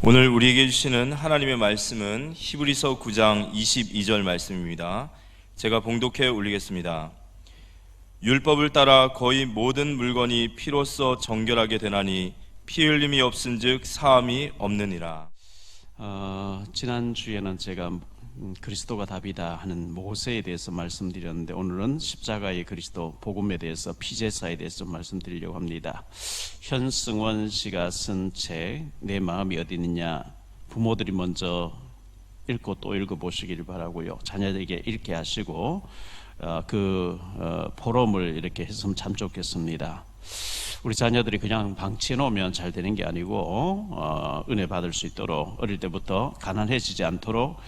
오늘 우리에게 주시는 하나님의 말씀은 히브리서 9장 22절 말씀입니다. 제가 봉독해 올리겠습니다. 율법을 따라 거의 모든 물건이 피로써 정결하게 되나니 피 흘림이 없은즉 사함이 없느니라. 지난주에는 제가 그리스도가 답이다 하는 모세에 대해서 말씀드렸는데, 오늘은 십자가의 그리스도 복음에 대해서 피제사에 대해서 좀 말씀드리려고 합니다. 현승원 씨가 쓴 책 내 마음이 어디 있느냐, 부모들이 먼저 읽고 또 읽어보시기를 바라고요. 자녀들에게 읽게 하시고 포럼을 이렇게 했으면 참 좋겠습니다. 우리 자녀들이 그냥 방치해 놓으면 잘 되는 게 아니고 은혜 받을 수 있도록 어릴 때부터 가난해지지 않도록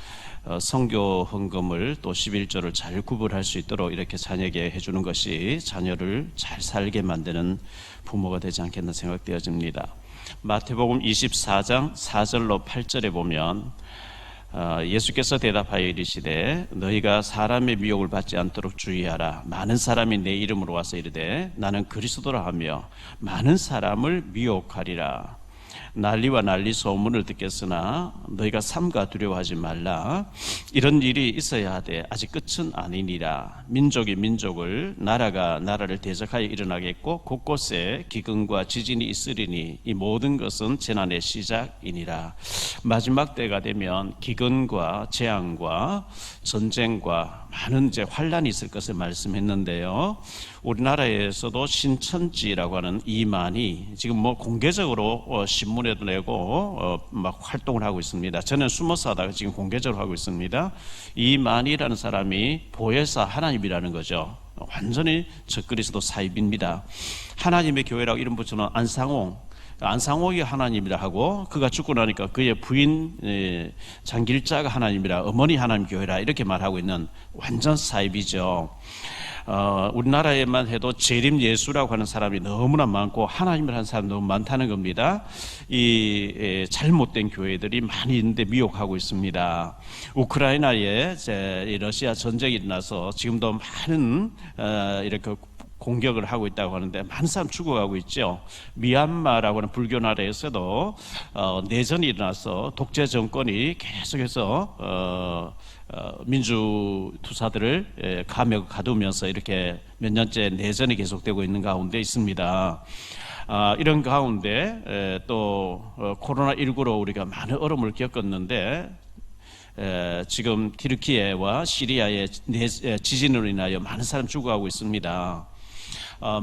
선교 헌금을 또 11조를 잘 구분할 수 있도록 이렇게 자녀에게 해주는 것이 자녀를 잘 살게 만드는 부모가 되지 않겠나 생각되어집니다. 마태복음 24장 4절로 8절에 보면 예수께서 대답하여 이르시되 너희가 사람의 미혹을 받지 않도록 주의하라. 많은 사람이 내 이름으로 와서 이르되 나는 그리스도라 하며 많은 사람을 미혹하리라. 난리와 난리 소문을 듣겠으나 너희가 삼가 두려워하지 말라. 이런 일이 있어야 하되 아직 끝은 아니니라. 민족이 민족을, 나라가 나라를 대적하여 일어나겠고 곳곳에 기근과 지진이 있으리니 이 모든 것은 재난의 시작이니라. 마지막 때가 되면 기근과 재앙과 전쟁과 많은 환란이 있을 것을 말씀했는데요. 우리나라에서도 신천지라고 하는 이만희 지금 공개적으로 신문에도 내고 막 활동을 하고 있습니다. 저는 숨어서 하다가 지금 공개적으로 하고 있습니다. 이만희라는 사람이 보혜사 하나님이라는 거죠. 완전히 적그리스도 사입입니다. 하나님의 교회라고 이름 붙여놓은 안상홍이 하나님이라 하고, 그가 죽고 나니까 그의 부인 장길자가 하나님이라, 어머니 하나님 교회라 이렇게 말하고 있는 완전 사입이죠. 우리나라에만 해도 재림 예수라고 하는 사람이 너무나 많고 하나님을 하는 사람이 너무 많다는 겁니다. 이 잘못된 교회들이 많이 있는데 미혹하고 있습니다. 우크라이나에 러시아 전쟁이 일어나서 지금도 많은 이렇게 공격을 하고 있다고 하는데 많은 사람 죽어가고 있죠. 미얀마라고 하는 불교 나라에서도 내전이 일어나서 독재 정권이 계속해서 민주 투사들을 감옥에 가두면서 이렇게 몇 년째 내전이 계속되고 있는 가운데 있습니다. 이런 가운데 또 코로나19로 우리가 많은 어려움을 겪었는데, 지금 튀르키예와 시리아의 지진으로 인하여 많은 사람 죽어가고 있습니다.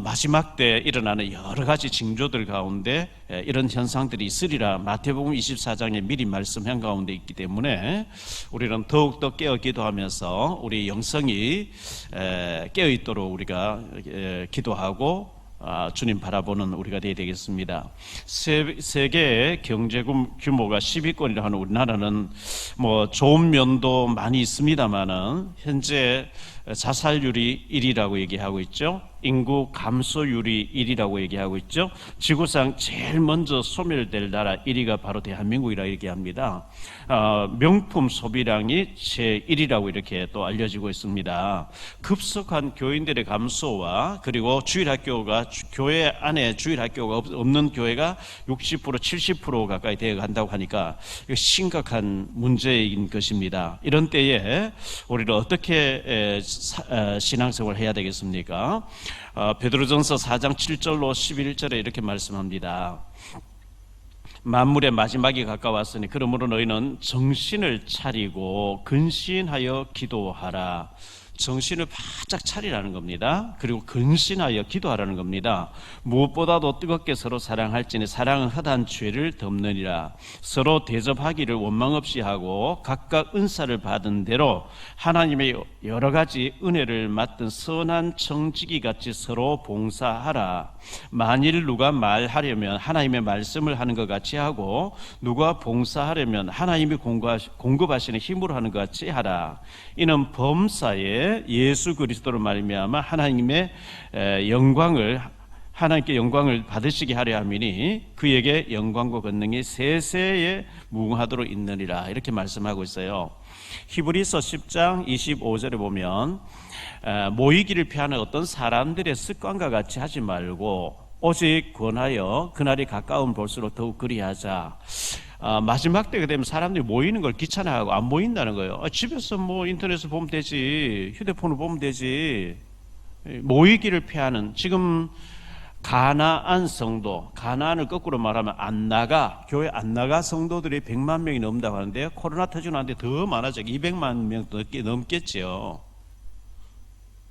마지막 때 일어나는 여러 가지 징조들 가운데 이런 현상들이 있으리라 마태복음 24장에 미리 말씀한 가운데 있기 때문에 우리는 더욱더 깨어 기도하면서 우리 영성이 깨어 있도록 우리가 기도하고 주님 바라보는 우리가 되어야 되겠습니다. 세계의 경제 규모가 10위권이라 하는 우리나라는 좋은 면도 많이 있습니다만은 현재 자살률이 1위라고 얘기하고 있죠. 인구 감소율이 1위라고 얘기하고 있죠. 지구상 제일 먼저 소멸될 나라 1위가 바로 대한민국이라고 얘기합니다. 명품 소비량이 제1위라고 이렇게 또 알려지고 있습니다. 급속한 교인들의 감소와 그리고 주일학교가, 교회 안에 주일학교가 없는 교회가 60% 70% 가까이 되어 간다고 하니까 심각한 문제인 것입니다. 이런 때에 우리는 어떻게 신앙생활을 해야 되겠습니까? 베드로전서 4장 7절로 11절에 이렇게 말씀합니다. 만물의 마지막이 가까웠으니 그러므로 너희는 정신을 차리고 근신하여 기도하라. 정신을 바짝 차리라는 겁니다. 그리고 근신하여 기도하라는 겁니다. 무엇보다도 뜨겁게 서로 사랑할지니 사랑은 허다한 죄를 덮느니라. 서로 대접하기를 원망 없이 하고 각각 은사를 받은 대로 하나님의 여러 가지 은혜를 맡은 선한 청지기 같이 서로 봉사하라. 만일 누가 말하려면 하나님의 말씀을 하는 것 같이 하고 누가 봉사하려면 하나님이 공급하시는 힘으로 하는 것 같이 하라. 이는 범사에 예수 그리스도로 말미암아 하나님께 영광을 받으시게 하려 함이니 그에게 영광과 권능이 세세에 무궁하도록 있느니라. 이렇게 말씀하고 있어요. 히브리서 10장 25절에 보면 모이기를 피하는 어떤 사람들의 습관과 같이 하지 말고 오직 권하여 그날이 가까운 볼수록 더욱 그리하자. 마지막 때가 되면 사람들이 모이는 걸 귀찮아하고 안 모인다는 거예요. 집에서 뭐 인터넷을 보면 되지, 휴대폰을 보면 되지. 모이기를 피하는, 지금 가나안 성도, 가나안을 거꾸로 말하면 안 나가, 교회 안 나가 성도들이 100만 명이 넘는다고 하는데, 코로나 터지고 나는데 더 많아져. 200만 명 넘겠지요.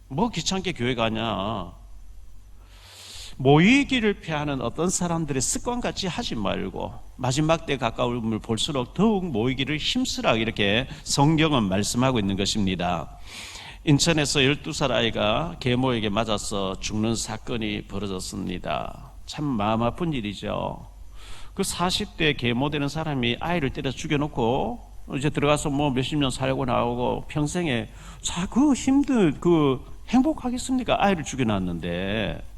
뭐 귀찮게 교회 가냐. 모이기를 피하는 어떤 사람들의 습관같이 하지 말고 마지막 때 가까움을 볼수록 더욱 모이기를 힘쓰라, 이렇게 성경은 말씀하고 있는 것입니다. 인천에서 12살 아이가 계모에게 맞아서 죽는 사건이 벌어졌습니다. 참 마음 아픈 일이죠. 그 40대 계모되는 사람이 아이를 때려 죽여놓고 이제 들어가서 뭐 몇십 년 살고 나오고 평생에 그 힘든 행복하겠습니까? 아이를 죽여놨는데.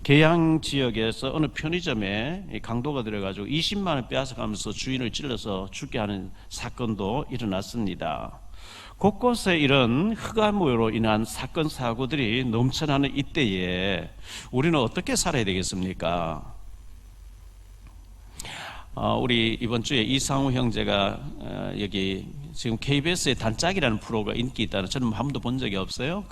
계양 지역에서 어느 편의점에 강도가 들어가지고 20만 원 빼앗아가면서 주인을 찔러서 죽게 하는 사건도 일어났습니다. 곳곳에 이런 흑암으로 인한 사건 사고들이 넘쳐나는 이때에 우리는 어떻게 살아야 되겠습니까? 우리 이번 주에 이상우 형제가 여기 지금 KBS의 단짝이라는 프로가 인기 있다는, 저는 한 번도 본 적이 없어요.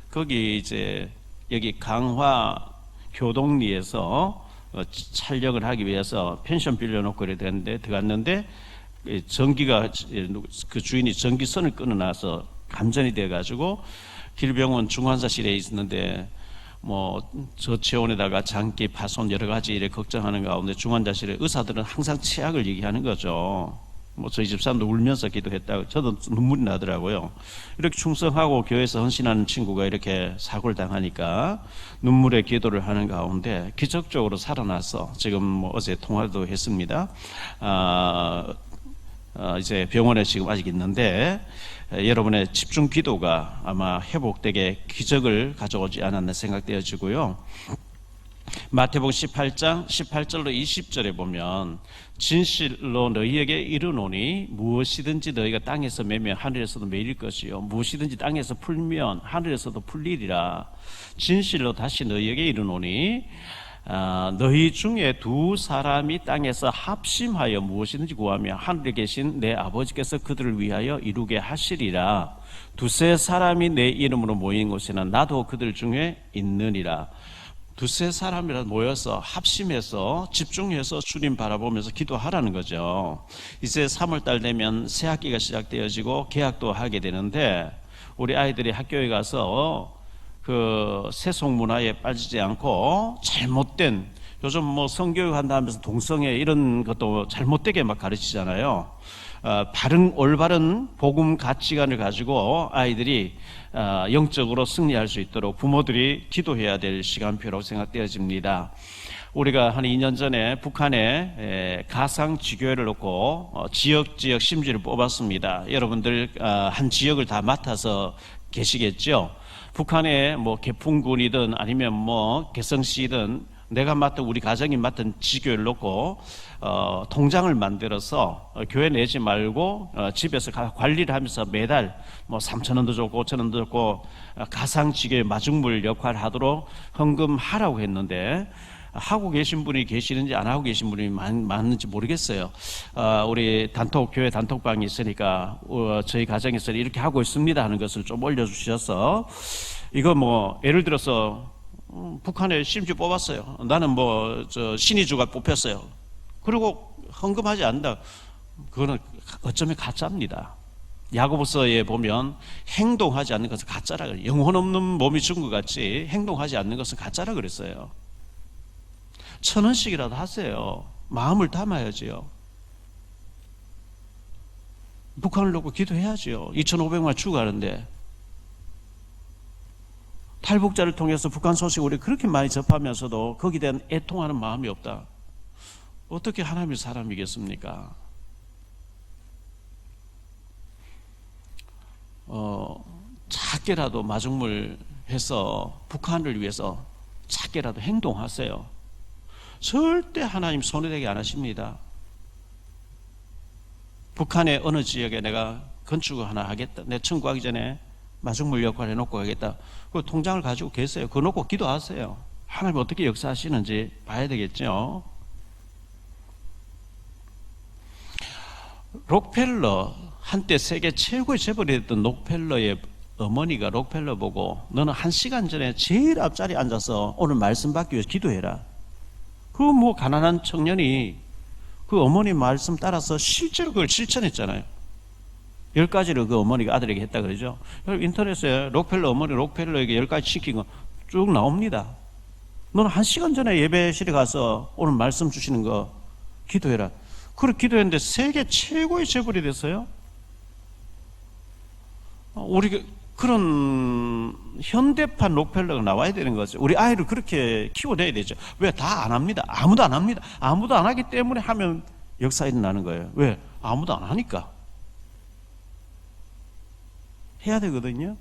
거기 이제 여기 강화 교동리에서 촬영을 하기 위해서 펜션 빌려놓고 이래 되는데 들어갔는데, 전기가, 그 주인이 전기선을 끊어놔서 감전이 돼가지고 길병원 중환자실에 있었는데 뭐 저체온에다가 장기 파손 여러 가지 일에 걱정하는 가운데 중환자실에 의사들은 항상 치약을 얘기하는 거죠. 뭐 저희 집사람도 울면서 기도했다고, 저도 눈물이 나더라고요. 이렇게 충성하고 교회에서 헌신하는 친구가 이렇게 사고를 당하니까 눈물의 기도를 하는 가운데 기적적으로 살아나서 지금 뭐 어제 통화도 했습니다. 이제 병원에 지금 아직 있는데, 여러분의 집중 기도가 아마 회복되게 기적을 가져오지 않았나 생각되어지고요. 마태복음 18장 18절로 20절에 보면 진실로 너희에게 이르노니 무엇이든지 너희가 땅에서 매면 하늘에서도 매일 것이요 무엇이든지 땅에서 풀면 하늘에서도 풀리리라. 진실로 다시 너희에게 이르노니 너희 중에 두 사람이 땅에서 합심하여 무엇이든지 구하며 하늘에 계신 내 아버지께서 그들을 위하여 이루게 하시리라. 두세 사람이 내 이름으로 모인 곳에는 나도 그들 중에 있느니라. 두세 사람이라 모여서 합심해서 집중해서 주님 바라보면서 기도하라는 거죠. 이제 3월달 되면 새 학기가 시작되어지고 개학도 하게 되는데, 우리 아이들이 학교에 가서 그 세속 문화에 빠지지 않고 잘못된, 요즘 뭐 성교육 한다면서 동성애 이런 것도 잘못되게 막 가르치잖아요. 바른 올바른 복음 가치관을 가지고 아이들이 영적으로 승리할 수 있도록 부모들이 기도해야 될 시간표라고 생각되어집니다. 우리가 한 2년 전에 북한에 가상 지교회를 놓고 지역 심지를 뽑았습니다. 여러분들 한 지역을 다 맡아서 계시겠죠. 북한에 뭐 개풍군이든 아니면 뭐 개성시든 내가 맡은, 우리 가정이 맡은 지교회를 놓고 통장을 만들어서 교회 내지 말고 집에서 관리를 하면서 매달 뭐 3,000원도 줬고 5,000원도 줬고 가상 지교회 마중물 역할을 하도록 헌금하라고 했는데, 하고 계신 분이 계시는지 안 하고 계신 분이 많은지 모르겠어요. 우리 교회 단톡방이 있으니까 저희 가정에서 이렇게 하고 있습니다 하는 것을 좀 올려주셔서, 이거 뭐 예를 들어서 북한에 심지 뽑았어요. 나는 뭐 신의주가 뽑혔어요. 그리고 헌금하지 않는다. 그거는 어쩌면 가짜입니다. 야고보서에 보면 행동하지 않는 것은 가짜라 그래요. 영혼 없는 몸이 죽은 것 같이 행동하지 않는 것은 가짜라 그랬어요. 1,000원씩이라도 하세요. 마음을 담아야지요. 북한을 놓고 기도해야지요. 2,500만 죽어가는데. 탈북자를 통해서 북한 소식을 우리 그렇게 많이 접하면서도 거기에 대한 애통하는 마음이 없다. 어떻게 하나님의 사람이겠습니까? 작게라도 마중물 해서 북한을 위해서 작게라도 행동하세요. 절대 하나님 손해되게 안 하십니다. 북한의 어느 지역에 내가 건축을 하나 하겠다, 내 청구하기 전에 마중물 역할을 해놓고 가겠다, 그 통장을 가지고 계세요. 그거 놓고 기도하세요. 하나님 어떻게 역사하시는지 봐야 되겠죠. 록펠러, 한때 세계 최고의 재벌이 됐던 록펠러의 어머니가 록펠러 보고 너는 1시간 전에 제일 앞자리에 앉아서 오늘 말씀 받기 위해서 기도해라. 그 뭐 가난한 청년이 그 어머니 말씀 따라서 실제로 그걸 실천했잖아요. 10가지를 그 어머니가 아들에게 했다 그러죠. 인터넷에 록펠러 어머니 록펠러에게 10가지 시킨 거 쭉 나옵니다. 너는 1시간 전에 예배실에 가서 오늘 말씀 주시는 거 기도해라. 그렇게 기도했는데 세계 최고의 재벌이 됐어요. 우리 그런 현대판 록펠러가 나와야 되는 거죠. 우리 아이를 그렇게 키워내야 되죠. 왜? 다 안 합니다. 아무도 안 합니다. 아무도 안 하기 때문에 하면 역사 일어나는 거예요. 왜? 아무도 안 하니까. 해야 되거든요.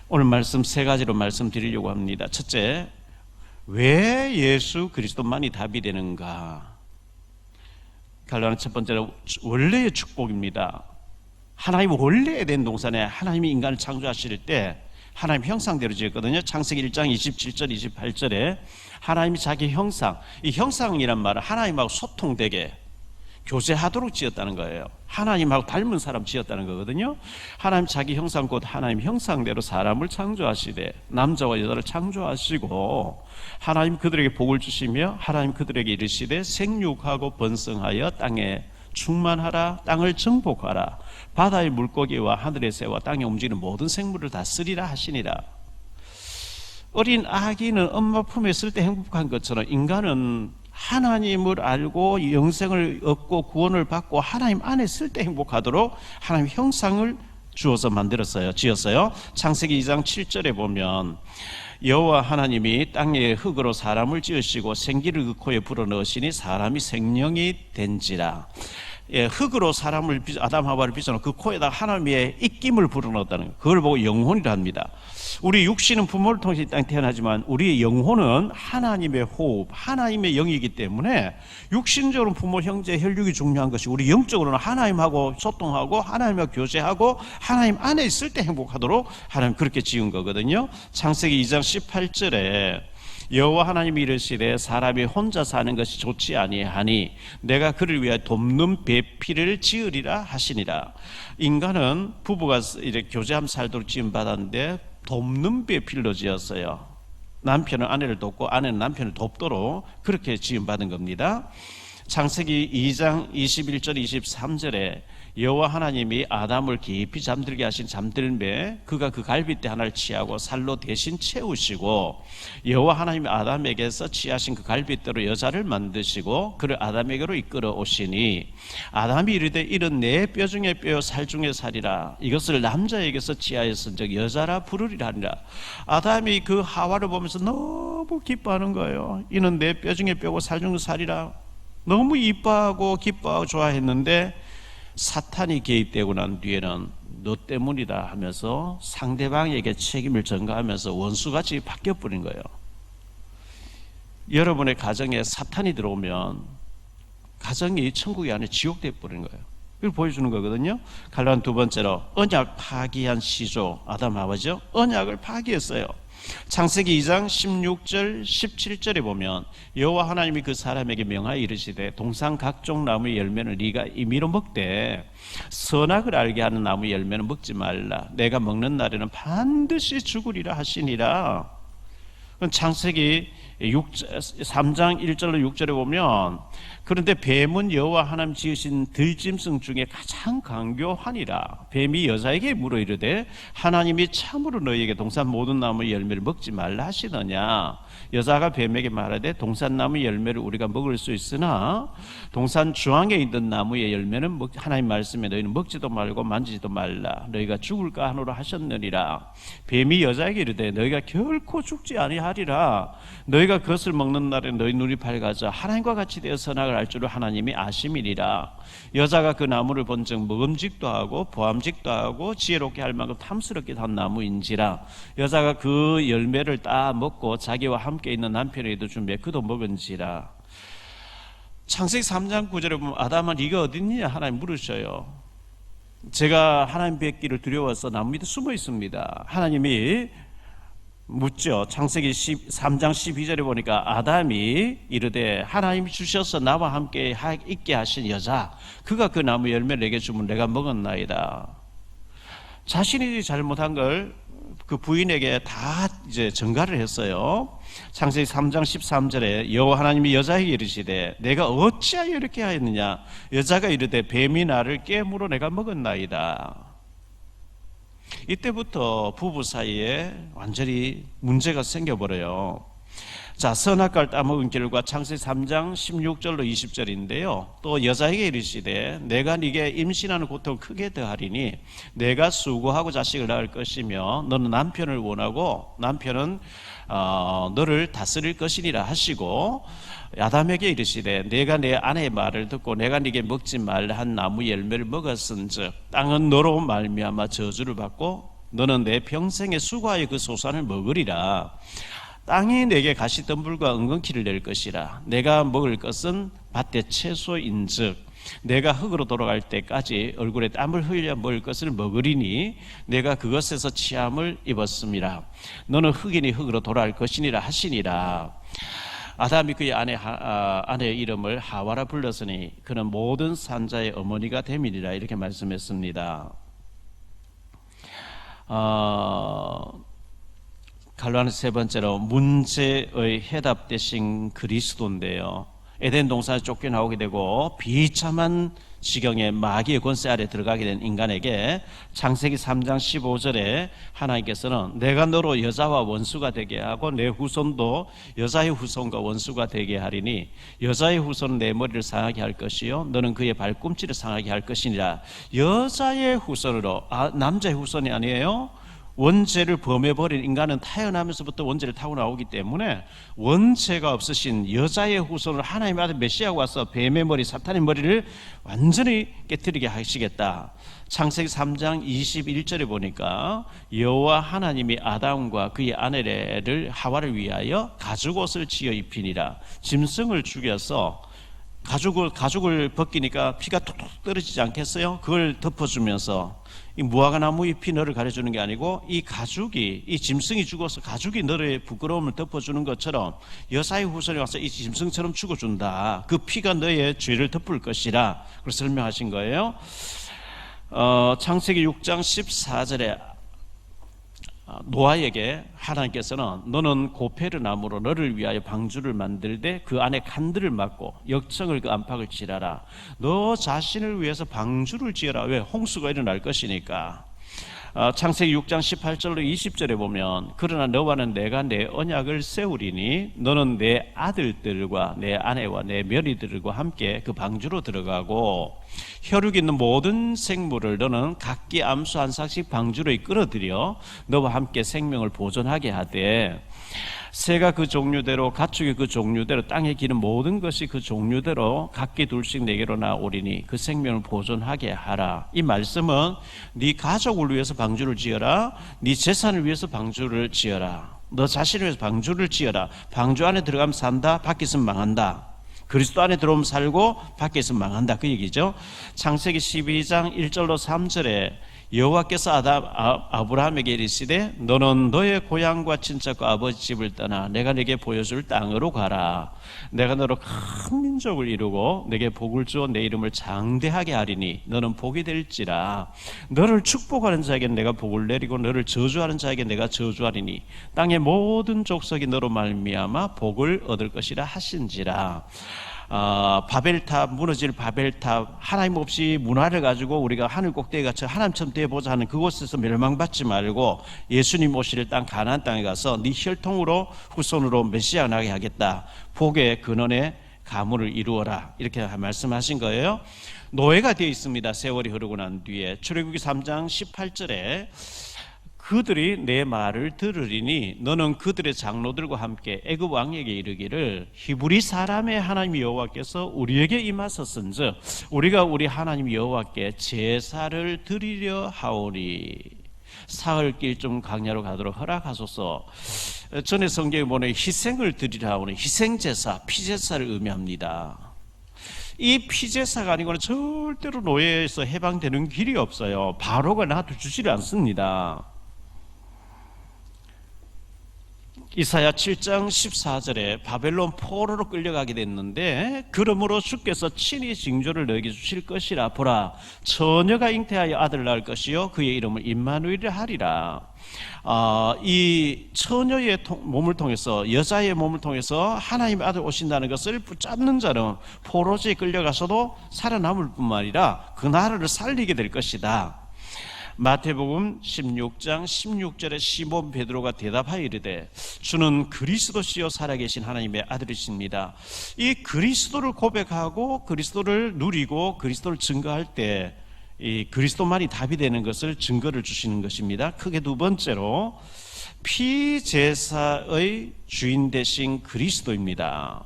오늘 말씀 3가지로 말씀드리려고 합니다. 첫째, 왜 예수 그리스도만이 답이 되는가? 갈라는 첫 번째로 원래의 축복입니다. 하나님 원래에 된 동산에 하나님이 인간을 창조하실 때 하나님 형상대로 지었거든요. 창세기 1장 27절 28절에 하나님이 자기 형상, 이 형상이란 말은 하나님하고 소통되게 교제하도록 지었다는 거예요. 하나님하고 닮은 사람 지었다는 거거든요. 하나님 자기 형상 곧 하나님 형상대로 사람을 창조하시되 남자와 여자를 창조하시고 하나님 그들에게 복을 주시며 하나님 그들에게 이르시되 생육하고 번성하여 땅에 충만하라, 땅을 정복하라, 바다의 물고기와 하늘의 새와 땅에 움직이는 모든 생물을 다 쓰리라 하시니라. 어린 아기는 엄마 품에 있을 때 행복한 것처럼 인간은 하나님을 알고 영생을 얻고 구원을 받고 하나님 안에 있을 때 행복하도록 하나님 형상을 주어서 만들었어요. 지었어요. 창세기 2장 7절에 보면 여호와 하나님이 땅에 흙으로 사람을 지으시고 생기를 그 코에 불어넣으시니 사람이 생명이 된지라. 예, 흙으로 사람을 아담 하와를 빚어놓은 그 코에다 하나님의 입김을 불어넣었다는 거. 그걸 보고 영혼이라 합니다. 우리 육신은 부모를 통해서 이 땅에 태어나지만 우리의 영혼은 하나님의 호흡, 하나님의 영이기 때문에 육신적으로 부모, 형제, 혈육이 중요한 것이 우리 영적으로는 하나님하고 소통하고 하나님과 교제하고 하나님 안에 있을 때 행복하도록 하나님 그렇게 지은 거거든요. 창세기 2장 18절에 여호와 하나님이 이르시되 사람이 혼자 사는 것이 좋지 아니하니 내가 그를 위하여 돕는 배필을 지으리라 하시니라. 인간은 부부가 이렇게 교제함 살도록 지음 받았는데 돕는 배필로 지었어요. 남편은 아내를 돕고 아내는 남편을 돕도록 그렇게 지음 받은 겁니다. 창세기 2장 21절 23절에 여호와 하나님이 아담을 깊이 잠들게 하신 잠들매 그가 그 갈빗대 하나를 취하고 살로 대신 채우시고 여호와 하나님이 아담에게서 취하신 그 갈빗대로 여자를 만드시고 그를 아담에게로 이끌어 오시니 아담이 이르되 이런 내 뼈 중에 뼈 살 중에 살이라 이것을 남자에게서 취하였은즉 여자라 부르리라 하니라. 아담이 그 하와를 보면서 너무 기뻐하는 거예요. 이는 내 뼈 중에 뼈고 살 중에 살이라. 너무 이뻐하고 기뻐하고 좋아했는데 사탄이 개입되고 난 뒤에는 너 때문이다 하면서 상대방에게 책임을 전가하면서 원수같이 바뀌어버린 거예요. 여러분의 가정에 사탄이 들어오면 가정이 천국이 아니라 지옥 되어버린 거예요. 이걸 보여주는 거거든요. 갈라디아 두 번째로 언약 파기한 시조 아담 하와죠. 언약을 파기했어요. 창세기 2장 16절 17절에 보면 여호와 하나님이 그 사람에게 명하여 이르시되 동산 각종 나무의 열매는 네가 임의로 먹되 선악을 알게 하는 나무 열매는 먹지 말라. 내가 먹는 날에는 반드시 죽으리라 하시니라. 창세기 3장 1절로 6절에 보면 그런데 뱀은 여호와 하나님 지으신 들짐승 중에 가장 강교하니라. 뱀이 여자에게 물어 이르되 하나님이 참으로 너희에게 동산 모든 나무의 열매를 먹지 말라 하시더냐. 여자가 뱀에게 말하되 동산 나무 열매를 우리가 먹을 수 있으나 동산 중앙에 있는 나무의 열매는 하나님 말씀에 너희는 먹지도 말고 만지지도 말라. 너희가 죽을까 하노라 하셨느니라. 뱀이 여자에게 이르되 너희가 결코 죽지 아니하리라. 너희가 그것을 먹는 날에 너희 눈이 밝아져 하나님과 같이 되어 선악을 알 줄을 하나님이 아심이니라. 여자가 그 나무를 본즉 먹음직도 하고 보암직도 하고 지혜롭게 할 만큼 탐스럽게 한 나무인지라. 여자가 그 열매를 따 먹고 자기와 함께 있는 남편에게도 준비해 그도 먹은지라. 창세기 3장 9절에 보면 아담아 네가 어딨느냐 하나님 물으셔요. 제가 하나님 뵙기를 두려워서 나무 밑에 숨어 있습니다. 하나님이 묻죠. 창세기 3장 12절에 보니까 아담이 이르되 하나님이 주셔서 나와 함께 있게 하신 여자 그가 그 나무 열매를 내게 주면 내가 먹었나이다. 자신이 잘못한 걸 그 부인에게 다 이제 전가를 했어요. 창세기 3장 13절에 여호와 하나님이 여자에게 이르시되 내가 어찌하여 이렇게 하였느냐 여자가 이르되 뱀이 나를 깨물어 내가 먹었나이다. 이때부터 부부 사이에 완전히 문제가 생겨버려요. 자, 선악과를 따먹은 결과 창세기 3장 16절로 20절인데요. 또 여자에게 이르시되 내가 네게 임신하는 고통을 크게 더하리니 내가 수고하고 자식을 낳을 것이며 너는 남편을 원하고 남편은 너를 다스릴 것이니라 하시고 아담에게 이르시되 내가 내 아내의 말을 듣고 내가 네게 먹지 말라 한 나무 열매를 먹었은즉 땅은 너로 말미암아 저주를 받고 너는 내 평생에 수고하여 그 소산을 먹으리라. 땅이 내게 가시덤불과 은근키를 낼 것이라. 내가 먹을 것은 밭의 채소인즉 내가 흙으로 돌아갈 때까지 얼굴에 땀을 흘려 먹을 것을 먹으리니 내가 그것에서 치함을 입었음이라. 너는 흙이니 흙으로 돌아갈 것이니라 하시니라. 아담이 그의 아내의 이름을 하와라 불렀으니 그는 모든 산자의 어머니가 됨이니라. 이렇게 말씀했습니다. 갈라는 세 번째로 문제의 해답 대신 그리스도인데요. 에덴 동산에 쫓겨나오게 되고 비참한 지경에 마귀의 권세 아래 들어가게 된 인간에게 창세기 3장 15절에 하나님께서는 내가 너로 여자와 원수가 되게 하고 내 후손도 여자의 후손과 원수가 되게 하리니 여자의 후손은 내 머리를 상하게 할 것이요 너는 그의 발꿈치를 상하게 할 것이니라. 여자의 후손으로 남자의 후손이 아니에요. 원죄를 범해버린 인간은 태어나면서부터 원죄를 타고 나오기 때문에 원죄가 없으신 여자의 후손으로 하나님 아들 메시아가 와서 뱀의 머리 사탄의 머리를 완전히 깨뜨리게 하시겠다. 창세기 3장 21절에 보니까 여호와 하나님이 아담과 그의 아내를 하와를 위하여 가죽옷을 지어 입히니라. 짐승을 죽여서 가죽을 벗기니까 피가 툭툭 떨어지지 않겠어요? 그걸 덮어주면서 이 무화과 나무 잎이 너를 가려주는 게 아니고 이 짐승이 죽어서 가죽이 너의 부끄러움을 덮어주는 것처럼 여자의 후손이 와서 이 짐승처럼 죽어준다. 그 피가 너의 죄를 덮을 것이라. 그렇게 설명하신 거예요. 창세기 6장 14절에 노아에게 하나님께서는 너는 고페르 나무로 너를 위하여 방주를 만들되 그 안에 칸들을 막고 역청을 그 안팎을 칠하라. 너 자신을 위해서 방주를 지어라. 왜? 홍수가 일어날 것이니까. 창세기 6장 18절로 20절에 보면 그러나 너와는 내가 내 언약을 세우리니 너는 내 아들들과 내 아내와 내 며느리들과 함께 그 방주로 들어가고 혈육 있는 모든 생물을 너는 각기 암수 한 삭씩 방주로 끌어들여 너와 함께 생명을 보존하게 하되 새가 그 종류대로 가축이 그 종류대로 땅에 기는 모든 것이 그 종류대로 각기 둘씩 내게로 나오리니 그 생명을 보존하게 하라. 이 말씀은 네 가족을 위해서 방주를 지어라. 네 재산을 위해서 방주를 지어라. 너 자신을 위해서 방주를 지어라. 방주 안에 들어가면 산다. 밖에 있으면 망한다. 그리스도 안에 들어오면 살고 밖에 있으면 망한다. 그 얘기죠. 창세기 12장 1절로 3절에 여호와께서 아브라함에게 이르시되 너는 너의 고향과 친척과 아버지 집을 떠나 내가 네게 보여줄 땅으로 가라. 내가 너로 큰 민족을 이루고 네게 복을 주어 내 이름을 장대하게 하리니 너는 복이 될지라. 너를 축복하는 자에게는 내가 복을 내리고 너를 저주하는 자에게 내가 저주하리니 땅의 모든 족속이 너로 말미암아 복을 얻을 것이라 하신지라. 바벨탑, 무너질 바벨탑, 하나님 없이 문화를 가지고 우리가 하늘 꼭대기에 갇혀 하나님처럼 되어보자 하는 그곳에서 멸망받지 말고 예수님 오실 땅 가나안 땅에 가서 네 혈통으로 후손으로 메시아 나게 하겠다. 복의 근원의 가문을 이루어라. 이렇게 말씀하신 거예요. 노예가 되어 있습니다. 세월이 흐르고 난 뒤에 출애굽기 3장 18절에 그들이 내 말을 들으리니 너는 그들의 장로들과 함께 애굽 왕에게 이르기를 히브리 사람의 하나님 여호와께서 우리에게 임하셨은즉 우리가 우리 하나님 여호와께 제사를 드리려 하오니 사흘길 좀 강야로 가도록 허락하소서. 전에 성경에 보면 희생을 드리려 하오니 희생제사, 피제사를 의미합니다. 이 피제사가 아니고는 절대로 노예에서 해방되는 길이 없어요. 바로가 놔두지를 않습니다. 이사야 7장 14절에 바벨론 포로로 끌려가게 됐는데 그러므로 주께서 친히 징조를 너에게 주실 것이라. 보라, 처녀가 잉태하여 아들을 낳을 것이요 그의 이름을 임마누엘이라 하리라. 이 처녀의 몸을 통해서, 여자의 몸을 통해서 하나님의 아들 오신다는 것을 붙잡는 자는 포로지에 끌려가서도 살아남을 뿐만 아니라 그 나라를 살리게 될 것이다. 마태복음 16장 16절에 시몬 베드로가 대답하여 이르되 주는 그리스도시요 살아계신 하나님의 아들이십니다. 이 그리스도를 고백하고 그리스도를 누리고 그리스도를 증거할 때 이 그리스도만이 답이 되는 것을 증거를 주시는 것입니다. 크게 두 번째로 피제사의 주인 되신 그리스도입니다.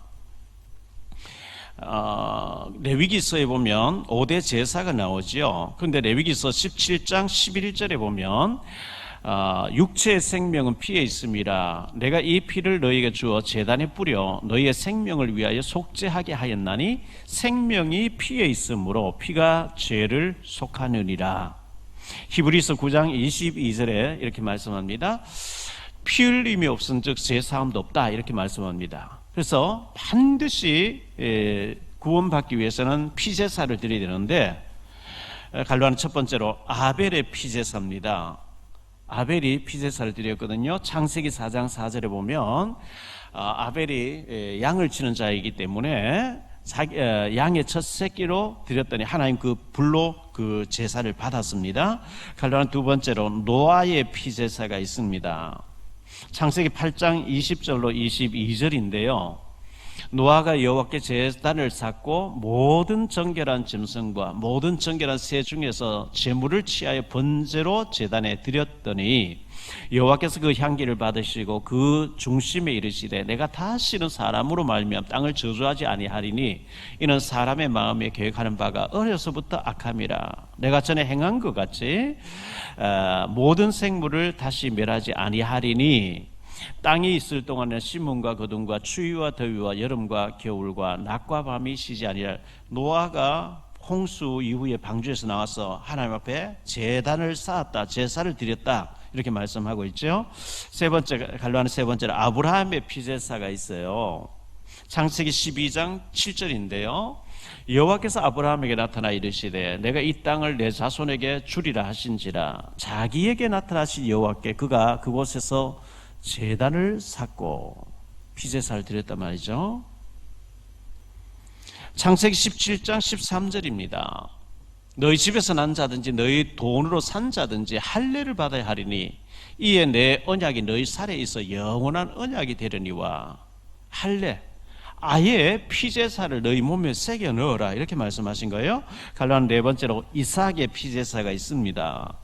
레위기서에 보면 5대 제사가 나오죠. 그런데 레위기서 17장 11절에 보면 육체의 생명은 피에 있음이라. 내가 이 피를 너희에게 주어 제단에 뿌려 너희의 생명을 위하여 속죄하게 하였나니 생명이 피에 있으므로 피가 죄를 속하느니라. 히브리서 9장 22절에 이렇게 말씀합니다. 피 흘림이 없은즉 제사함도 없다, 이렇게 말씀합니다. 그래서 반드시 구원받기 위해서는 피제사를 드려야 되는데 갈로하는 첫 번째로 아벨의 피제사입니다. 아벨이 피제사를 드렸거든요. 창세기 4장 4절에 보면 아벨이 양을 치는 자이기 때문에 양의 첫 새끼로 드렸더니 하나님 그 불로 그 제사를 받았습니다. 갈로하는 두 번째로 노아의 피제사가 있습니다. 창세기 8장 20절로 22절인데요. 노아가 여호와께 제단을 쌓고 모든 정결한 짐승과 모든 정결한 새 중에서 제물을 취하여 번제로 제단에 드렸더니 여호와께서 그 향기를 받으시고 그 중심에 이르시되 내가 다시는 사람으로 말미암아 땅을 저주하지 아니하리니 이는 사람의 마음에 계획하는 바가 어려서부터 악함이라. 내가 전에 행한 것 같이 모든 생물을 다시 멸하지 아니하리니 땅이 있을 동안에 신문과 거둠과 추위와 더위와 여름과 겨울과 낮과 밤이 쉬지 아니라. 노아가 홍수 이후에 방주에서 나와서 하나님 앞에 제단을 쌓았다, 제사를 드렸다, 이렇게 말씀하고 있죠. 세 번째, 갈로하는 세 번째로 아브라함의 피제사가 있어요. 창세기 12장 7절인데요. 여호와께서 아브라함에게 나타나 이르시되 내가 이 땅을 내 자손에게 주리라 하신지라. 자기에게 나타나신 여호와께 그가 그곳에서 제단을 쌓고 피제사를 드렸단 말이죠. 창세기 17장 13절입니다. 너희 집에서 난 자든지 너희 돈으로 산 자든지 할례를 받아야 하리니 이에 내 언약이 너희 살에 있어 영원한 언약이 되려니와. 할례, 아예 피제사를 너희 몸에 새겨 넣어라, 이렇게 말씀하신 거예요. 갈로하는 네 번째로 이삭의 피제사가 있습니다.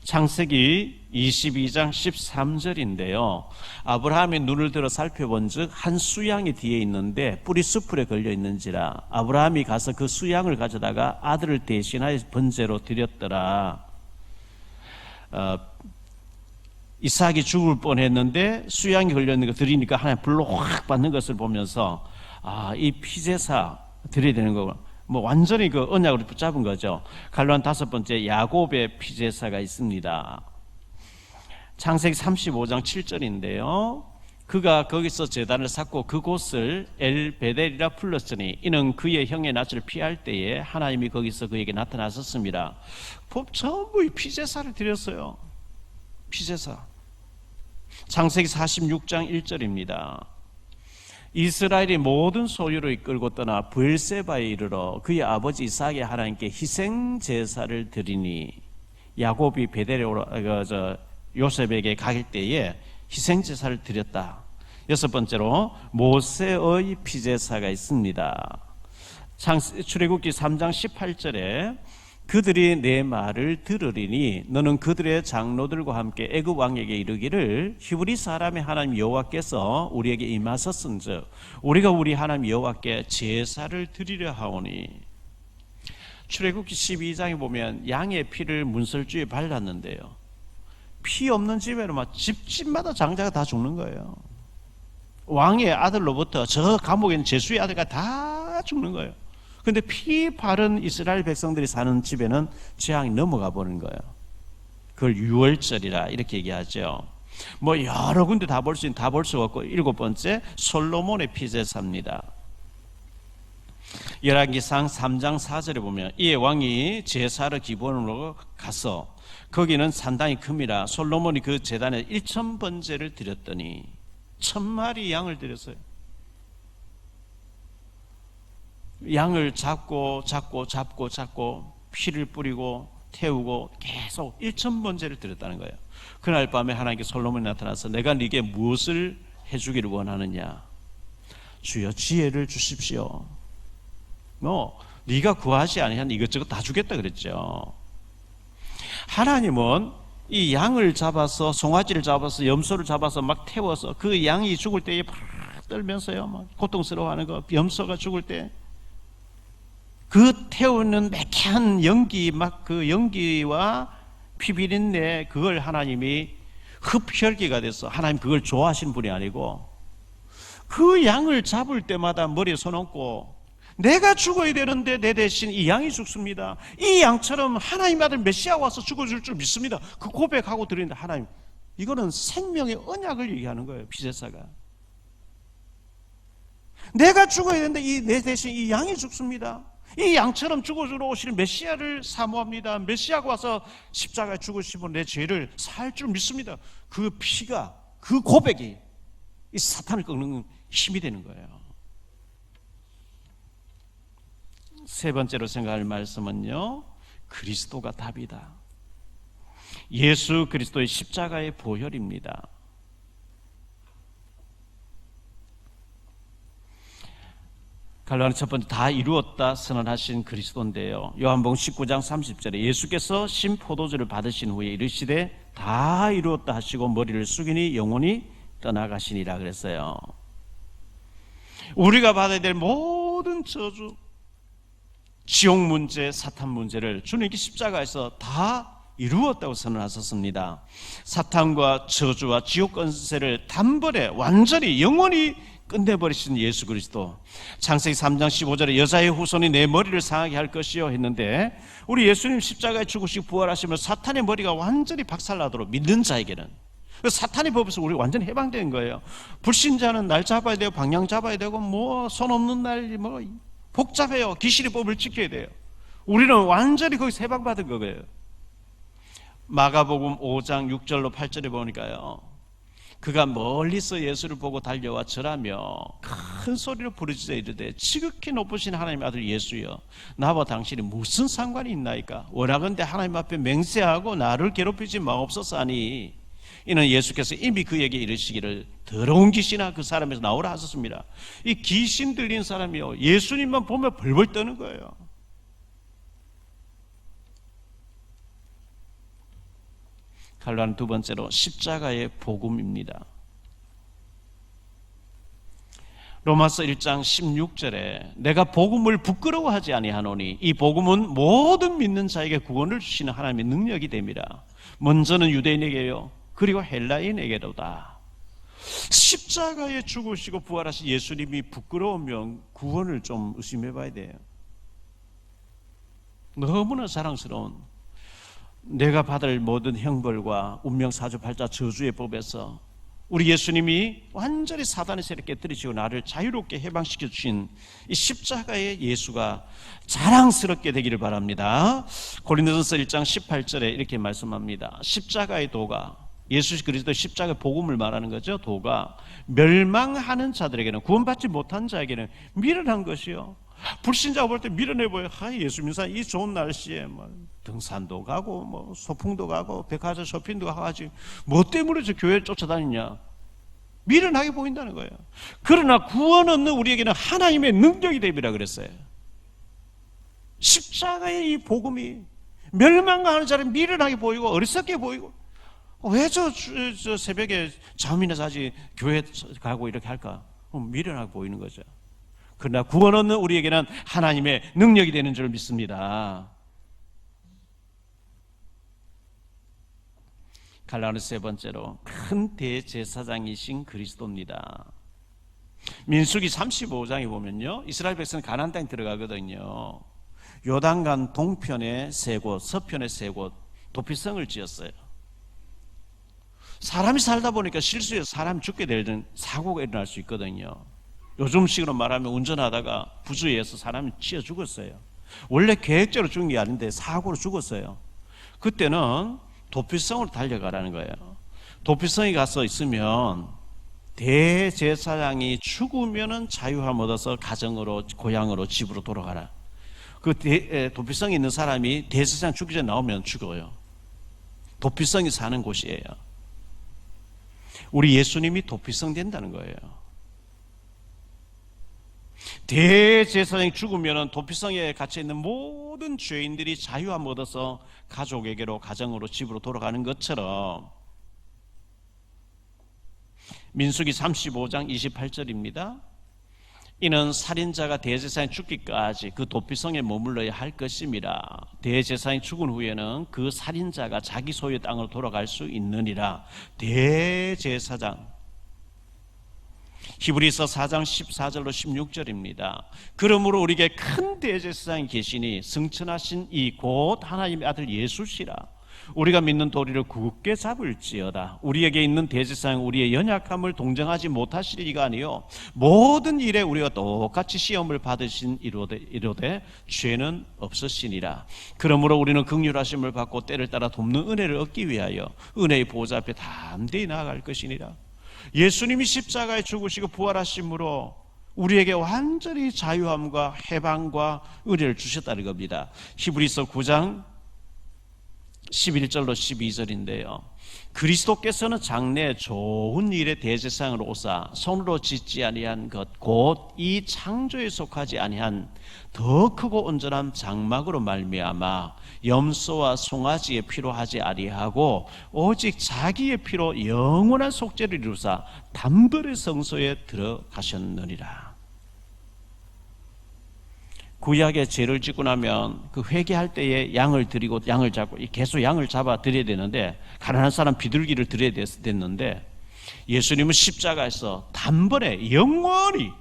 창세기 22장 13절인데요. 아브라함이 눈을 들어 살펴본즉 한 수양이 뒤에 있는데 뿔이 숯불에 걸려 있는지라. 아브라함이 가서 그 수양을 가져다가 아들을 대신하여 번제로 드렸더라. 이삭이 죽을 뻔했는데 수양이 걸려 있는 거 드리니까 하나님 불로 확 받는 것을 보면서 이 피제사 드려야 되는 거구나. 완전히 그 언약으로 붙잡은 거죠. 갈로한 다섯 번째, 야곱의 피제사가 있습니다. 창세기 35장 7절인데요. 그가 거기서 제단을 쌓고 그곳을 엘베델이라 불렀으니 이는 그의 형의 낯을 피할 때에 하나님이 거기서 그에게 나타나셨습니다. 전부 이 피제사를 드렸어요. 피제사. 창세기 46장 1절입니다. 이스라엘이 모든 소유를 이끌고 떠나 브엘세바에 이르러 그의 아버지 이삭의 하나님께 희생 제사를 드리니 야곱이 베델에 요셉에게 갈 때에 희생 제사를 드렸다. 여섯 번째로 모세의 피제사가 있습니다. 출애굽기 3장 18절에 그들이 내 말을 들으리니 너는 그들의 장로들과 함께 애굽 왕에게 이르기를 히브리 사람의 하나님 여호와께서 우리에게 임하셨은즉 우리가 우리 하나님 여호와께 제사를 드리려 하오니. 출애굽기 12장에 보면 양의 피를 문설주에 발랐는데요, 피 없는 집에는 집마다 장자가 다 죽는 거예요. 왕의 아들로부터 저 감옥에 있는 제수의 아들까지 다 죽는 거예요. 그런데 피 바른 이스라엘 백성들이 사는 집에는 재앙이 넘어가 버린 거예요. 그걸 유월절이라 이렇게 얘기하죠. 뭐 여러 군데 다 볼 수 있는 다 볼 수가 없고, 일곱 번째 솔로몬의 피제사입니다. 열왕기상 3장 4절에 보면 이에 왕이 제사를 기본으로 가서 거기는 상당히 큽니다. 솔로몬이 그 제단에 1000번제를 드렸더니 1000마리 양을 드렸어요. 양을 잡고 피를 뿌리고 태우고 계속 1000번제를 드렸다는 거예요. 그날 밤에 하나님께 솔로몬이 나타나서 내가 네게 무엇을 해주기를 원하느냐? 주여 지혜를 주십시오. 네가 구하지 아니한 이것저것 다 주겠다 그랬죠. 하나님은 이 양을 잡아서, 송아지를 잡아서, 염소를 잡아서 막 태워서 그 양이 죽을 때에 팍 떨면서요, 막 고통스러워하는 거, 염소가 죽을 때 그 태우는 매캐한 연기, 막 그 연기와 피비린내, 그걸 하나님이 흡혈귀가 돼서, 하나님 그걸 좋아하시는 분이 아니고 그 양을 잡을 때마다 머리에 손 얹고 내가 죽어야 되는데 내 대신 이 양이 죽습니다. 이 양처럼 하나님 아들 메시아가 와서 죽어줄 줄 믿습니다. 그 고백하고 드리는데, 하나님, 이거는 생명의 언약을 얘기하는 거예요. 피제사가 내가 죽어야 되는데 내 대신 이 양이 죽습니다. 이 양처럼 죽어주러 오시는 메시아를 사모합니다. 메시아가 와서 십자가에 죽으시면 내 죄를 살 줄 믿습니다. 그 피가, 그 고백이 이 사탄을 꺾는 힘이 되는 거예요. 세 번째로 생각할 말씀은요, 그리스도가 답이다. 예수 그리스도의 십자가의 보혈입니다. 갈라디아 첫 번째, 다 이루었다 선언하신 그리스도인데요, 요한복음 19장 30절에 예수께서 신포도주를 받으신 후에 이르시되 다 이루었다 하시고 머리를 숙이니 영혼이 떠나가시니라 그랬어요. 우리가 받아야 될 모든 저주, 지옥 문제, 사탄 문제를 주님께 십자가에서 다 이루었다고 선언하셨습니다. 사탄과 저주와 지옥 권세를 단번에 완전히 영원히 끝내버리신 예수 그리스도. 창세기 3장 15절에 여자의 후손이 내 머리를 상하게 할 것이요 했는데, 우리 예수님 십자가에 죽으시고 부활하시면 사탄의 머리가 완전히 박살나도록 믿는 자에게는, 사탄의 법에서 우리 완전히 해방된 거예요. 불신자는 날 잡아야 되고 방향 잡아야 되고 뭐 손 없는 날 뭐 복잡해요. 귀신의 법을 지켜야 돼요. 우리는 완전히 거기서 해방받은 거예요. 마가복음 5장 6절로 8절에 보니까요, 그가 멀리서 예수를 보고 달려와 절하며 큰 소리로 부르짖어 이르되 지극히 높으신 하나님의 아들 예수여, 나와 당신이 무슨 상관이 있나이까? 원하건대 하나님 앞에 맹세하고 나를 괴롭히지 마옵소서 하니, 이는 예수께서 이미 그에게 이르시기를 더러운 귀신아 그 사람에서 나오라 하셨습니다. 이 귀신 들린 사람이요, 예수님만 보면 벌벌 떠는 거예요. 갈라는 두 번째로 십자가의 복음입니다. 로마서 1장 16절에 내가 복음을 부끄러워하지 아니하노니 이 복음은 모든 믿는 자에게 구원을 주시는 하나님의 능력이 됩니다. 먼저는 유대인에게요, 그리고 헬라인에게로다. 십자가에 죽으시고 부활하신 예수님이 부끄러우면 구원을 좀 의심해 봐야 돼요. 너무나 자랑스러운, 내가 받을 모든 형벌과 운명사주팔자 저주의 법에서 우리 예수님이 완전히 사단의 세력을 깨뜨리시고 나를 자유롭게 해방시켜 주신 이 십자가의 예수가 자랑스럽게 되기를 바랍니다. 고린도전서 1장 18절에 이렇게 말씀합니다. 십자가의 도가, 예수 그리스도의 십자가의 복음을 말하는 거죠. 도가 멸망하는 자들에게는, 구원받지 못한 자에게는 미련한 것이요, 불신자가 볼 때 미련해 보여. 예수 믿는 사람 이 좋은 날씨에 뭐 등산도 가고 뭐 소풍도 가고 백화점 쇼핑도 가가지고 뭐 때문에 저 교회를 쫓아다니냐, 미련하게 보인다는 거예요. 그러나 구원 없는 우리에게는 하나님의 능력이 됨이라 그랬어요. 십자가의 이 복음이 멸망하는 자를 미련하게 보이고 어리석게 보이고, 왜 저 새벽에 잠이나 자지 교회 가고 이렇게 할까? 미련하게 보이는 거죠. 그러나 구원 없는 우리에게는 하나님의 능력이 되는 줄 믿습니다. 갈라디아 세 번째로 큰 대제사장이신 그리스도입니다. 민수기 35장에 보면요, 이스라엘 백성은 가나안 땅에 들어가거든요. 요단강 동편에 세 곳, 서편에 세 곳 도피성을 지었어요. 사람이 살다 보니까 실수해서 사람이 죽게 되는 사고가 일어날 수 있거든요. 요즘식으로 말하면 운전하다가 부주의해서 사람이 치여 죽었어요. 원래 계획적으로 죽은 게 아닌데 사고로 죽었어요. 그때는 도피성으로 달려가라는 거예요. 도피성에 가서 있으면 대제사장이 죽으면은 자유함 얻어서 가정으로, 고향으로, 집으로 돌아가라. 그 도피성에 있는 사람이 대제사장 죽기 전에 나오면 죽어요. 도피성이 사는 곳이에요. 우리 예수님이 도피성 된다는 거예요. 대제사장이 죽으면 도피성에 갇혀 있는 모든 죄인들이 자유함 얻어서 가족에게로, 가정으로, 집으로 돌아가는 것처럼 민수기 35장 28절입니다. 이는 살인자가 대제사장이 죽기까지 그 도피성에 머물러야 할 것임이라. 대제사장이 죽은 후에는 그 살인자가 자기 소유의 땅으로 돌아갈 수 있느니라. 대제사장, 히브리서 4장 14절로 16절입니다. 그러므로 우리에게 큰 대제사장이 계시니 승천하신 이 곧 하나님의 아들 예수시라. 우리가 믿는 도리를 굳게 잡을지어다. 우리에게 있는 대제사장 우리의 연약함을 동정하지 못하실 이가 아니요 모든 일에 우리가 똑같이 시험을 받으신 이로되 죄는 없으시니라. 그러므로 우리는 긍휼하심을 받고 때를 따라 돕는 은혜를 얻기 위하여 은혜의 보좌 앞에 담대히 나아갈 것이니라. 예수님이 십자가에 죽으시고 부활하심으로 우리에게 완전히 자유함과 해방과 은혜를 주셨다는 겁니다. 히브리서 9장 11절로 12절인데요. 그리스도께서는 장래 좋은 일의 대제사장으로 오사 손으로 짓지 아니한 것 곧 이 창조에 속하지 아니한 더 크고 온전한 장막으로 말미암아 염소와 송아지의 피로 하지 아니하고 오직 자기의 피로 영원한 속죄를 이루사 단벌의 성소에 들어가셨느니라. 구약에 죄를 짓고 나면 그 회개할 때에 양을 드리고 양을 잡고 계속 양을 잡아 드려야 되는데 가난한 사람 비둘기를 드려야 됐는데 예수님은 십자가에서 단번에 영원히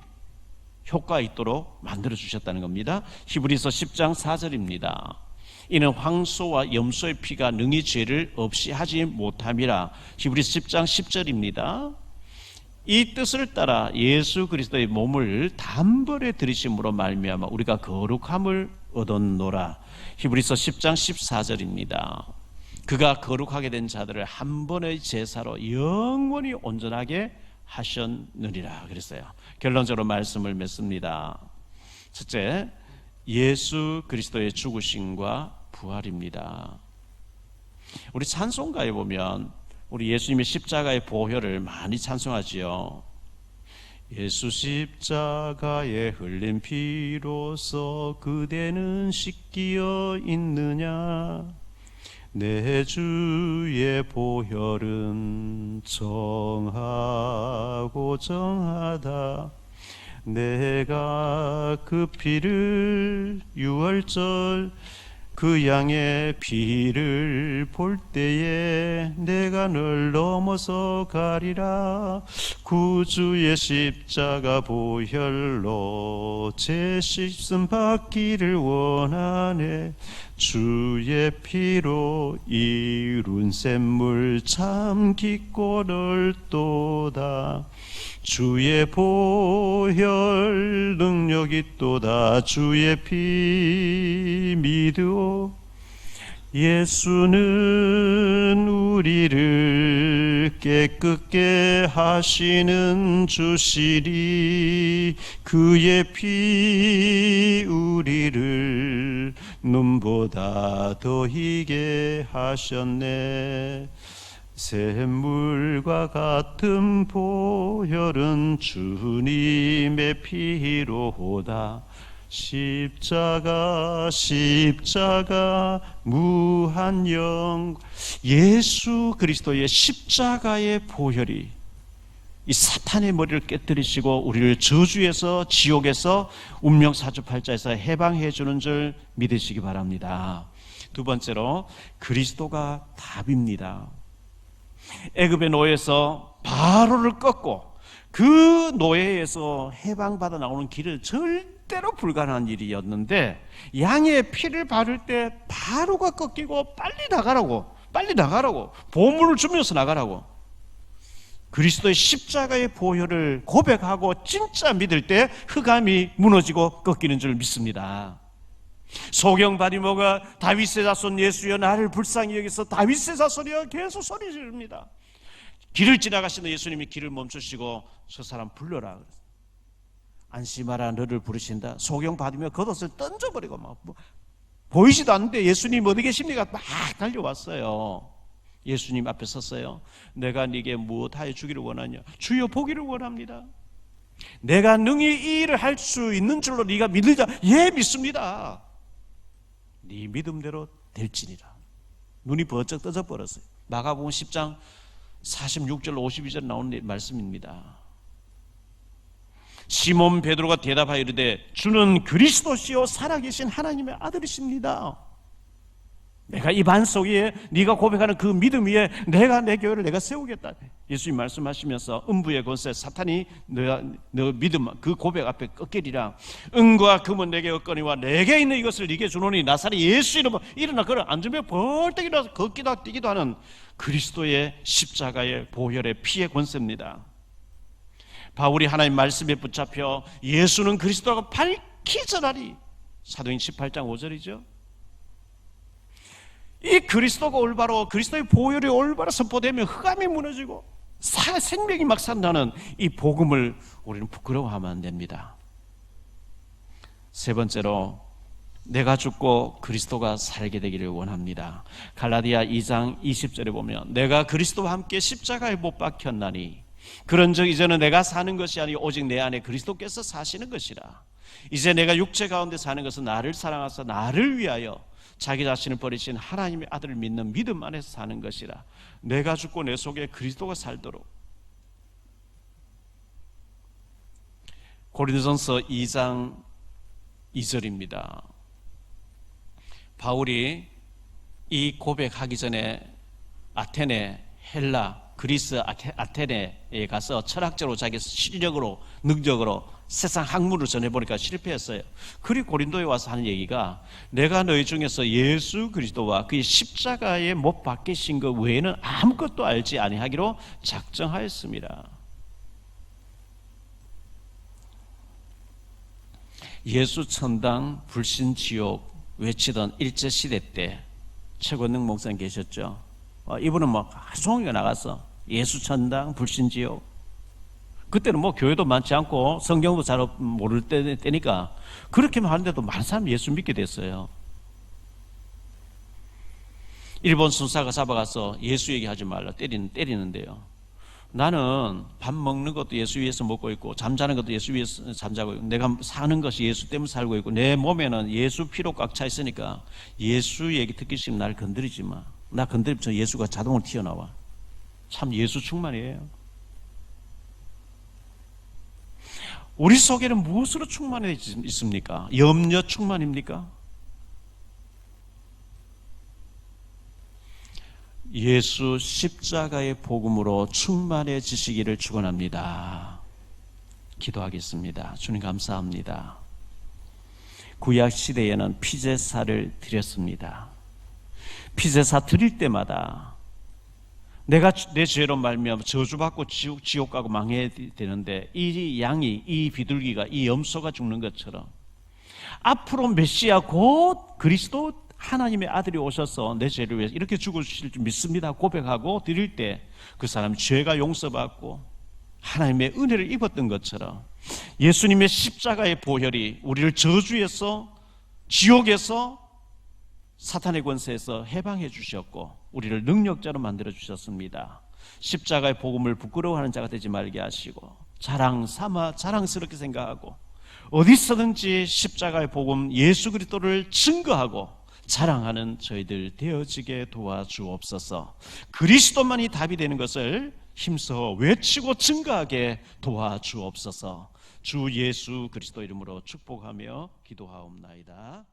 효과 있도록 만들어 주셨다는 겁니다. 히브리서 10장 4절입니다. 이는 황소와 염소의 피가 능히 죄를 없이 하지 못함이라. 히브리서 10장 10절입니다. 이 뜻을 따라 예수 그리스도의 몸을 단번에 들이심으로 말미암아 우리가 거룩함을 얻었노라. 히브리서 10장 14절입니다. 그가 거룩하게 된 자들을 한 번의 제사로 영원히 온전하게 하셨느니라 그랬어요. 결론적으로 말씀을 맺습니다. 첫째, 예수 그리스도의 죽으심과 부활입니다. 우리 찬송가에 보면 우리 예수님의 십자가의 보혈을 많이 찬송하지요. 예수 십자가에 흘린 피로써 그대는 씻기어 있느냐. 내 주의 보혈은 정하고 정하다. 내가 그 피를 유월절 그 양의 피를 볼 때에 내가 널 넘어서 가리라. 구주의 십자가 보혈로 제 씻음 받기를 원하네. 주의 피로 이룬 샘물 참 깊고 넓도다. 주의 보혈 능력 있도다. 주의 피 믿으오. 예수는 우리를 깨끗게 하시는 주시리. 그의 피 우리를 눈보다 더 희게 하셨네. 샘물과 같은 보혈은 주님의 피로다. 십자가 무한영. 예수 그리스도의 십자가의 보혈이 이 사탄의 머리를 깨뜨리시고 우리를 저주에서, 지옥에서, 운명 사주팔자에서 해방해 주는 줄 믿으시기 바랍니다. 두 번째로, 그리스도가 답입니다. 애굽의 노예에서 바로를 꺾고 그 노예에서 해방받아 나오는 길은 절대로 불가능한 일이었는데, 양의 피를 바를 때 바로가 꺾이고 빨리 나가라고 보물을 주면서 나가라고. 그리스도의 십자가의 보혈을 고백하고 진짜 믿을 때 흑암이 무너지고 꺾이는 줄 믿습니다. 소경 바리모가 다윗의 자손 예수여 나를 불쌍히 여기서 다윗의 자손이여 계속 소리 지릅니다. 길을 지나가시는 예수님이 길을 멈추시고 저 사람 불러라. 안심하라 너를 부르신다. 소경 바리모 겉옷을 던져버리고 막 보이지도 않는데 예수님 어디 계십니까? 막 달려왔어요. 예수님 앞에 섰어요. 내가 네게 무엇하여 주기를 원하냐? 주여 보기를 원합니다. 내가 능히 이 일을 할 수 있는 줄로 네가 믿느냐? 예 믿습니다. 네 믿음대로 될지니라. 눈이 번쩍 떠져 버렸어요. 마가복음 10장 46절 52절 나오는 말씀입니다. 시몬 베드로가 대답하여 이르되 주는 그리스도시요 살아계신 하나님의 아들이십니다. 내가 이 반석 위에 네가 고백하는 그 믿음 위에 내가 내 교회를 내가 세우겠다. 예수님 말씀하시면서 음부의 권세 사탄이 너 믿음 그 고백 앞에 꺾이리라. 은과 금은 내게 얻거니와 내게 있는 이것을 네게 주노니 나사렛 예수 이름으로 일어나 걸어 앉으며 벌떡 일어나서 걷기도 뛰기도 하는 그리스도의 십자가의 보혈의 피의 권세입니다. 바울이 하나님 말씀에 붙잡혀 예수는 그리스도라고 밝히 전하리. 사도행 18장 5절이죠. 이 그리스도가 올바로 그리스도의 보혈이 올바로 선포되면 흑암이 무너지고 생명이 막 산다는 이 복음을 우리는 부끄러워하면 안 됩니다. 세 번째로 내가 죽고 그리스도가 살게 되기를 원합니다. 갈라디아 2장 20절에 보면 내가 그리스도와 함께 십자가에 못 박혔나니 그런즉 이제는 내가 사는 것이 아니요 오직 내 안에 그리스도께서 사시는 것이라. 이제 내가 육체 가운데 사는 것은 나를 사랑하사 나를 위하여 자기 자신을 버리신 하나님의 아들을 믿는 믿음 안에서 사는 것이라. 내가 죽고 내 속에 그리스도가 살도록. 고린도전서 2장 2절입니다. 바울이 이 고백하기 전에 아테네, 헬라, 그리스 아테네에 가서 철학적으로 자기 실력으로 능력으로 세상 학문을 전해보니까 실패했어요. 그리고 고린도에 와서 하는 얘기가 내가 너희 중에서 예수 그리스도와 그의 십자가에 못 박히신 것 외에는 아무것도 알지 아니하기로 작정하였습니다. 예수 천당 불신 지옥 외치던 일제시대 때 최권능 목사님 계셨죠. 이분은 막 하루 종일 나가서 예수 천당 불신 지옥. 그때는 뭐 교회도 많지 않고 성경도 잘 모를 때니까 그렇게만 하는데도 많은 사람이 예수 믿게 됐어요. 일본 순사가 잡아가서 예수 얘기하지 말라 때리는데요. 나는 밥 먹는 것도 예수 위해서 먹고 있고 잠자는 것도 예수 위해서 잠자고 있고 내가 사는 것이 예수 때문에 살고 있고 내 몸에는 예수 피로 꽉 차 있으니까 예수 얘기 듣기 싫으면 날 건드리지 마. 나 건드리면 저 예수가 자동으로 튀어나와. 참 예수 충만이에요. 우리 속에는 무엇으로 충만해 있습니까? 염려 충만입니까? 예수 십자가의 복음으로 충만해지시기를 축원합니다. 기도하겠습니다. 주님 감사합니다. 구약 시대에는 피제사를 드렸습니다. 피제사 드릴 때마다 내가 내 죄로 말미암아 저주받고 지옥 가고 망해야 되는데 이 양이 이 비둘기가 이 염소가 죽는 것처럼 앞으로 메시아 곧 그리스도 하나님의 아들이 오셔서 내 죄를 위해서 이렇게 죽으실 줄 믿습니다 고백하고 드릴 때 그 사람이 죄가 용서받고 하나님의 은혜를 입었던 것처럼 예수님의 십자가의 보혈이 우리를 저주에서 지옥에서 사탄의 권세에서 해방해 주셨고 우리를 능력자로 만들어 주셨습니다. 십자가의 복음을 부끄러워하는 자가 되지 말게 하시고 자랑스럽게 생각하고 어디서든지 십자가의 복음 예수 그리스도를 증거하고 자랑하는 저희들 되어지게 도와주옵소서. 그리스도만이 답이 되는 것을 힘써 외치고 증거하게 도와주옵소서. 주 예수 그리스도 이름으로 축복하며 기도하옵나이다.